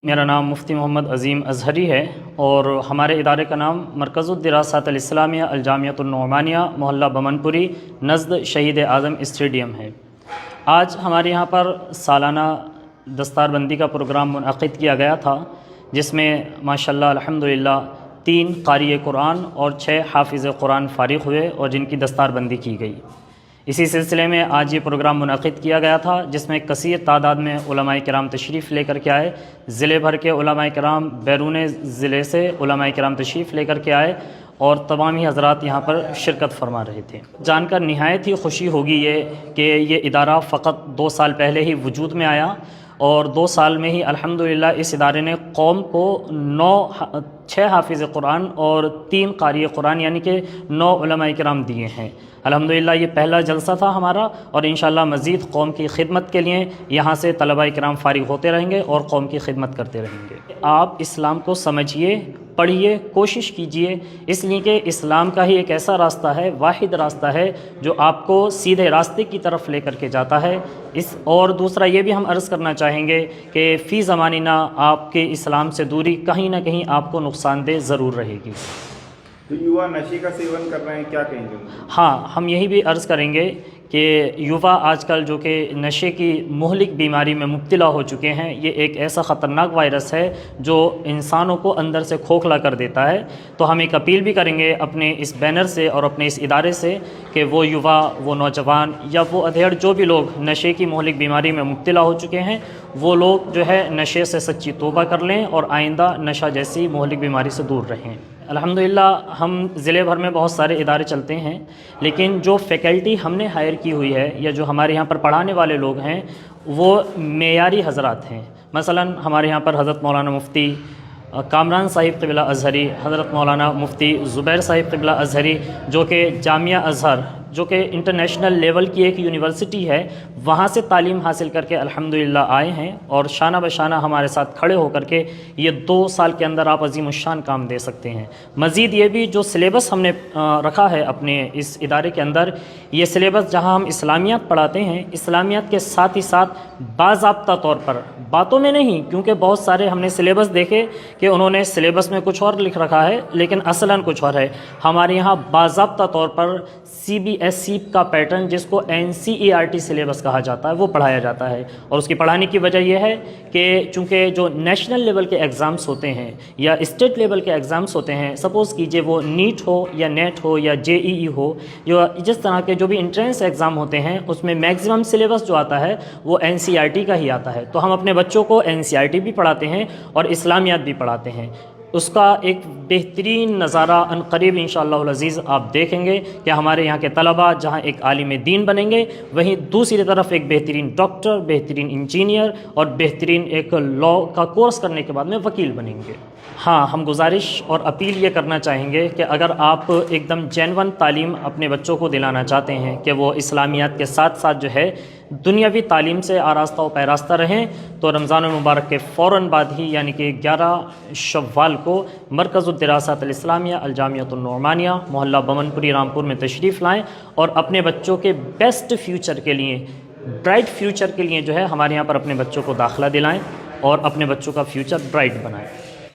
میرا نام مفتی محمد عظیم اظہری ہے اور ہمارے ادارے کا نام مرکز الدراسات الاسلامیہ الجامعۃ النعمانیہ محلہ بمن پوری نزد شہید اعظم اسٹیڈیم ہے۔ آج ہمارے یہاں پر سالانہ دستار بندی کا پروگرام منعقد کیا گیا تھا، جس میں ماشاءاللہ الحمدللہ 3 قاری قرآن اور 6 حافظ قرآن فارغ ہوئے اور جن کی دستار بندی کی گئی۔ اسی سلسلے میں آج یہ پروگرام منعقد کیا گیا تھا، جس میں کثیر تعداد میں علماء کرام تشریف لے کر کے آئے۔ ضلع بھر کے علماء کرام، بیرون ضلع سے علماء کرام تشریف لے کر کے آئے اور تمام ہی حضرات یہاں پر شرکت فرما رہے تھے۔ جان کر نہایت ہی خوشی ہوگی یہ ادارہ فقط 2 سال پہلے ہی وجود میں آیا اور 2 سال میں ہی الحمدللہ اس ادارے نے قوم کو 6 حافظ قرآن اور 3 قاری قرآن یعنی کہ 9 علماء کرام دیے ہیں۔ الحمدللہ یہ پہلا جلسہ تھا ہمارا اور انشاءاللہ مزید قوم کی خدمت کے لیے یہاں سے طلباء کرام فارغ ہوتے رہیں گے اور قوم کی خدمت کرتے رہیں گے۔ آپ اسلام کو سمجھیے، پڑھیے، کوشش کیجیے، اس لیے کہ اسلام کا ہی ایک ایسا راستہ ہے، واحد راستہ ہے جو آپ کو سیدھے راستے کی طرف لے کر کے جاتا ہے۔ اور دوسرا یہ بھی ہم عرض کرنا چاہیں گے کہ فی زماننا آپ کے اسلام سے دوری کہیں نہ کہیں آپ کو نقصان دہ ضرور رہے گی۔ تو یووا نشے کا سیون کر رہے ہیں، کیا کہیں گے؟ ہاں، ہم یہی بھی عرض کریں گے کہ یووا آج کل جو کہ نشے کی مہلک بیماری میں مبتلا ہو چکے ہیں، یہ ایک ایسا خطرناک وائرس ہے جو انسانوں کو اندر سے کھوکھلا کر دیتا ہے۔ تو ہم ایک اپیل بھی کریں گے اپنے اس بینر سے اور اپنے اس ادارے سے کہ وہ یووا، وہ نوجوان یا وہ ادھیڑ جو بھی لوگ نشے کی مہلک بیماری میں مبتلا ہو چکے ہیں، وہ لوگ جو ہے نشے سے سچی توبہ کر لیں اور آئندہ نشہ جیسی مہلک بیماری سے دور رہیں۔ الحمدللہ ہم ضلع بھر میں بہت سارے ادارے چلتے ہیں، لیکن جو فیکلٹی ہم نے ہائر کی ہوئی ہے یا جو ہمارے یہاں پر پڑھانے والے لوگ ہیں وہ معیاری حضرات ہیں۔ مثلا ہمارے یہاں پر حضرت مولانا مفتی کامران صاحب قبلہ ازہری، حضرت مولانا مفتی زبیر صاحب قبلہ ازہری، جو کہ جامعہ ازہر جو کہ انٹرنیشنل لیول کی ایک یونیورسٹی ہے، وہاں سے تعلیم حاصل کر کے الحمدللہ آئے ہیں اور شانہ بشانہ ہمارے ساتھ کھڑے ہو کر کے یہ 2 سال کے اندر آپ عظیم الشان کام دے سکتے ہیں۔ مزید یہ بھی جو سلیبس ہم نے رکھا ہے اپنے اس ادارے کے اندر، یہ سلیبس جہاں ہم اسلامیات پڑھاتے ہیں، اسلامیات کے ساتھ ہی ساتھ باضابطہ طور پر، باتوں میں نہیں، کیونکہ بہت سارے ہم نے سلیبس دیکھے کہ انہوں نے سلیبس میں کچھ اور لکھ رکھا ہے لیکن اصلاً کچھ اور ہے۔ ہمارے یہاں باضابطہ طور پر CBSE کا پیٹرن، جس کو NCERT سلیبس کہا جاتا ہے، وہ پڑھایا جاتا ہے۔ اور اس کی پڑھانے کی وجہ یہ ہے کہ چونکہ جو نیشنل لیول کے ایگزامس ہوتے ہیں یا اسٹیٹ لیول کے ایگزامس ہوتے ہیں، سپوز کیجئے وہ نیٹ ہو یا نیٹ ہو یا JEE ہو، جو جس طرح کے جو بھی انٹرنس ایگزام ہوتے ہیں، اس میں میکسیمم سلیبس جو آتا ہے وہ NCERT کا ہی آتا ہے۔ تو ہم اپنے بچوں کو NCERT بھی پڑھاتے ہیں اور اسلامیات بھی پڑھاتے ہیں۔ اس کا ایک بہترین نظارہ عنقریب انشاءاللہ العزیز آپ دیکھیں گے کہ ہمارے یہاں کے طلباء جہاں ایک عالم دین بنیں گے، وہیں دوسری طرف ایک بہترین ڈاکٹر، بہترین انجینئر اور بہترین ایک لا کا کورس کرنے کے بعد میں وکیل بنیں گے۔ ہاں، ہم گزارش اور اپیل یہ کرنا چاہیں گے کہ اگر آپ ایک دم جینون تعلیم اپنے بچوں کو دلانا چاہتے ہیں کہ وہ اسلامیات کے ساتھ ساتھ جو ہے دنیاوی تعلیم سے آراستہ و پیراستہ رہیں، تو رمضان المبارک کے فوراً بعد ہی یعنی کہ 11 شوال کو مرکز الدراسات الاسلامیہ الجامعۃ النعمانیہ محلہ بمن پوری رامپور میں تشریف لائیں اور اپنے بچوں کے بیسٹ فیوچر کے لیے، برائٹ فیوچر کے لیے جو ہے ہمارے یہاں پر اپنے بچوں کو داخلہ دلائیں اور اپنے بچوں کا فیوچر برائٹ بنائیں۔